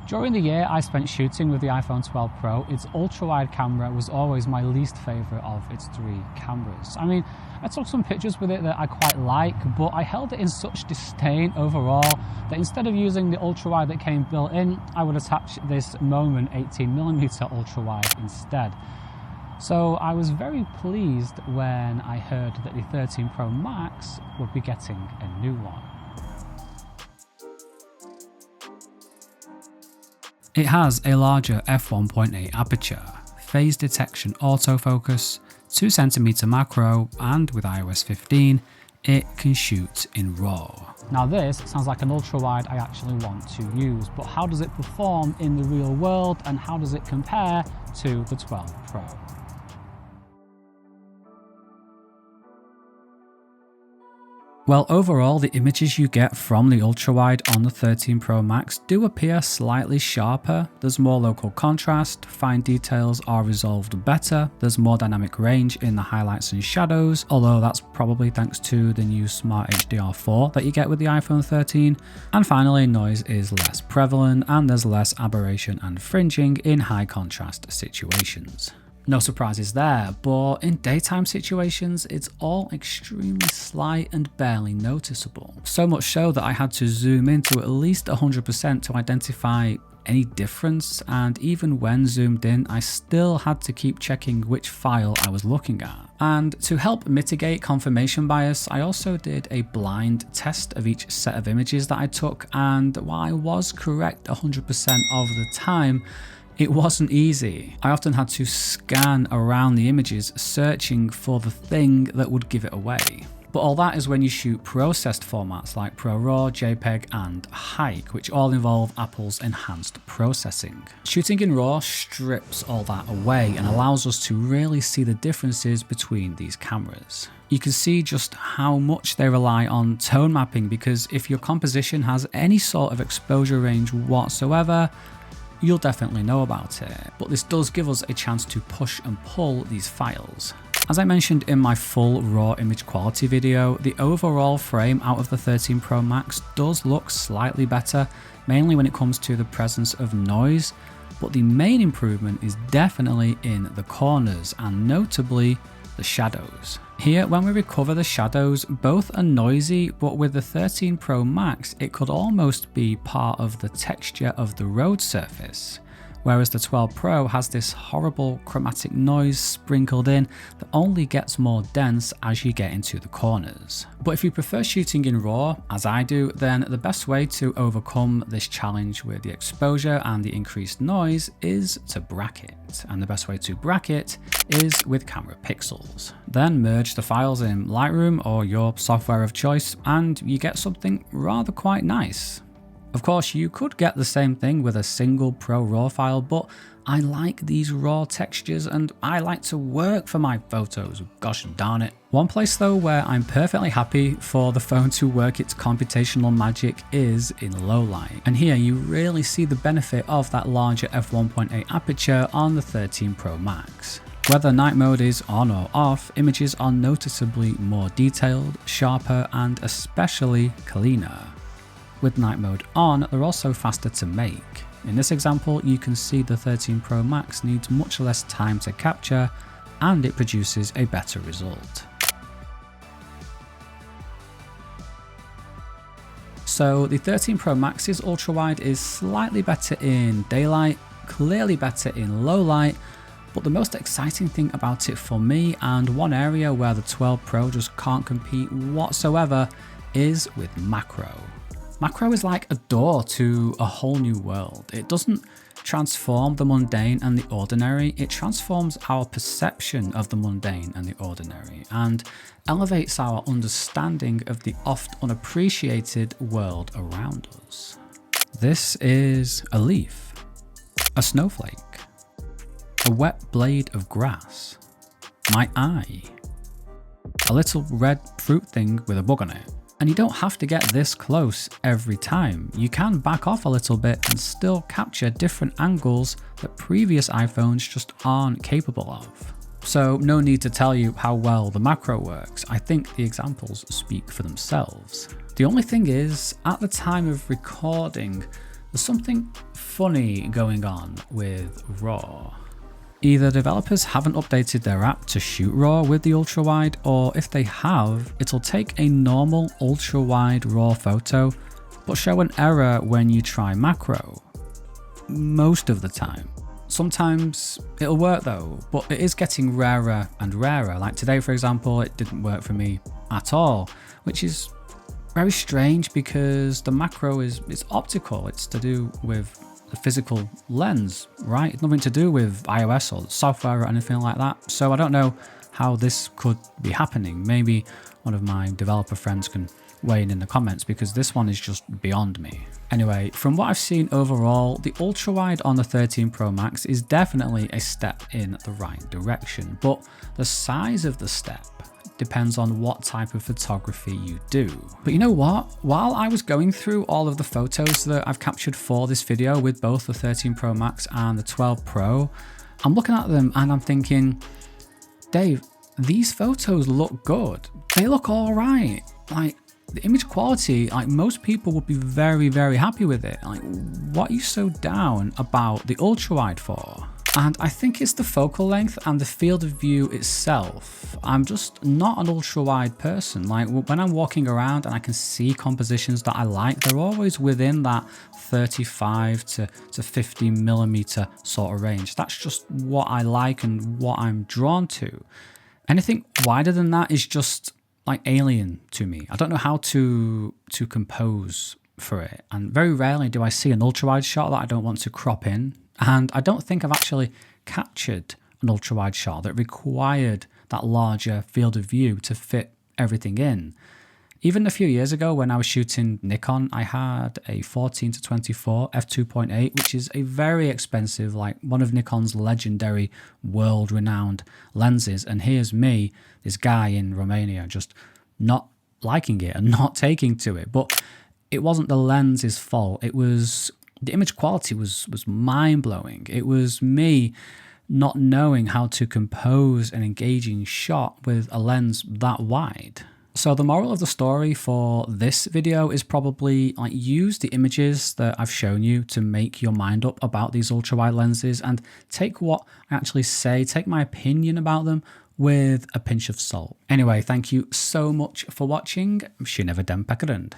During the year I spent shooting with the iPhone 12 Pro, its ultra-wide camera was always my least favourite of its three cameras. I mean, I took some pictures with it that I quite like, but I held it in such disdain overall that instead of using the ultra-wide that came built in, I would attach this Moment 18mm ultra-wide instead. So I was very pleased when I heard that the 13 Pro Max would be getting a new one. It has a larger f1.8 aperture, phase detection autofocus, 2cm macro, and with iOS 15, it can shoot in RAW. Now this sounds like an ultra-wide I actually want to use, but how does it perform in the real world and how does it compare to the 12 Pro? Well, overall, the images you get from the ultra-wide on the 13 Pro Max do appear slightly sharper. There's more local contrast, fine details are resolved better, there's more dynamic range in the highlights and shadows, although that's probably thanks to the new Smart HDR4 that you get with the iPhone 13. And finally, noise is less prevalent and there's less aberration and fringing in high contrast situations. No surprises there, but in daytime situations, it's all extremely slight and barely noticeable. So much so that I had to zoom in to at least 100% to identify any difference, and even when zoomed in, I still had to keep checking which file I was looking at. And to help mitigate confirmation bias, I also did a blind test of each set of images that I took, and while I was correct 100% of the time, it wasn't easy. I often had to scan around the images searching for the thing that would give it away. But all that is when you shoot processed formats like ProRAW, JPEG and Hike, which all involve Apple's enhanced processing. Shooting in RAW strips all that away and allows us to really see the differences between these cameras. You can see just how much they rely on tone mapping, because if your composition has any sort of exposure range whatsoever, you'll definitely know about it, but this does give us a chance to push and pull these files. As I mentioned in my full raw image quality video, the overall frame out of the 13 Pro Max does look slightly better, mainly when it comes to the presence of noise, but the main improvement is definitely in the corners and notably the shadows. Here, when we recover the shadows, both are noisy, but with the 13 Pro Max, it could almost be part of the texture of the road surface, whereas the 12 Pro has this horrible chromatic noise sprinkled in that only gets more dense as you get into the corners. But if you prefer shooting in RAW, as I do, then the best way to overcome this challenge with the exposure and the increased noise is to bracket. And the best way to bracket is with camera pixels. Then merge the files in Lightroom or your software of choice and you get something rather quite nice. Of course, you could get the same thing with a single Pro RAW file, but I like these raw textures and I like to work for my photos, gosh darn it. One place though where I'm perfectly happy for the phone to work its computational magic is in low light. And here you really see the benefit of that larger f1.8 aperture on the 13 Pro Max. Whether night mode is on or off, images are noticeably more detailed, sharper, and especially cleaner. With night mode on, they're also faster to make. In this example, you can see the 13 Pro Max needs much less time to capture and it produces a better result. So the 13 Pro Max's ultra-wide is slightly better in daylight, clearly better in low light, but the most exciting thing about it for me, and one area where the 12 Pro just can't compete whatsoever, is with macro. Macro is like a door to a whole new world. It doesn't transform the mundane and the ordinary, it transforms our perception of the mundane and the ordinary and elevates our understanding of the oft unappreciated world around us. This is a leaf, a snowflake, a wet blade of grass, my eye, a little red fruit thing with a bug on it. And you don't have to get this close every time. You can back off a little bit and still capture different angles that previous iPhones just aren't capable of. So no need to tell you how well the macro works. I think the examples speak for themselves. The only thing is, at the time of recording, there's something funny going on with RAW. Either developers haven't updated their app to shoot RAW with the ultra-wide, or if they have, it'll take a normal ultra-wide RAW photo, but show an error when you try macro. Most of the time. Sometimes it'll work though, but it is getting rarer and rarer. Like today, for example, it didn't work for me at all, which is very strange because the macro is optical. It's to do with the physical lens, right? It's nothing to do with iOS or software or anything like that. So I don't know how this could be happening. Maybe one of my developer friends can weigh in the comments, because this one is just beyond me. Anyway, from what I've seen overall, the ultra-wide on the 13 Pro Max is definitely a step in the right direction, but the size of the step depends on what type of photography you do. But you know what? While I was going through all of the photos that I've captured for this video with both the 13 Pro Max and the 12 Pro, I'm looking at them and I'm thinking, Dave, these photos look good. They look all right. Like, the image quality, like, most people would be very, very happy with it. Like, what are you so down about the ultra-wide for? And I think it's the focal length and the field of view itself. I'm just not an ultra-wide person. Like, when I'm walking around and I can see compositions that I like, they're always within that 35 to 50 millimeter sort of range. That's just what I like and what I'm drawn to. Anything wider than that is just like alien to me. I don't know how to compose for it. And very rarely do I see an ultra-wide shot that I don't want to crop in. And I don't think I've actually captured an ultra-wide shot that required that larger field of view to fit everything in. Even a few years ago when I was shooting Nikon, I had a 14 to 24 f2.8, which is a very expensive, like one of Nikon's legendary world-renowned lenses. And here's me, this guy in Romania, just not liking it and not taking to it. But it wasn't the lens's fault. It was the image quality was mind-blowing. It was me not knowing how to compose an engaging shot with a lens that wide. So the moral of the story for this video is probably, like, use the images that I've shown you to make your mind up about these ultra-wide lenses, and take what I actually say, take my opinion about them with a pinch of salt. Anyway, thank you so much for watching. Shineva den pekkerund.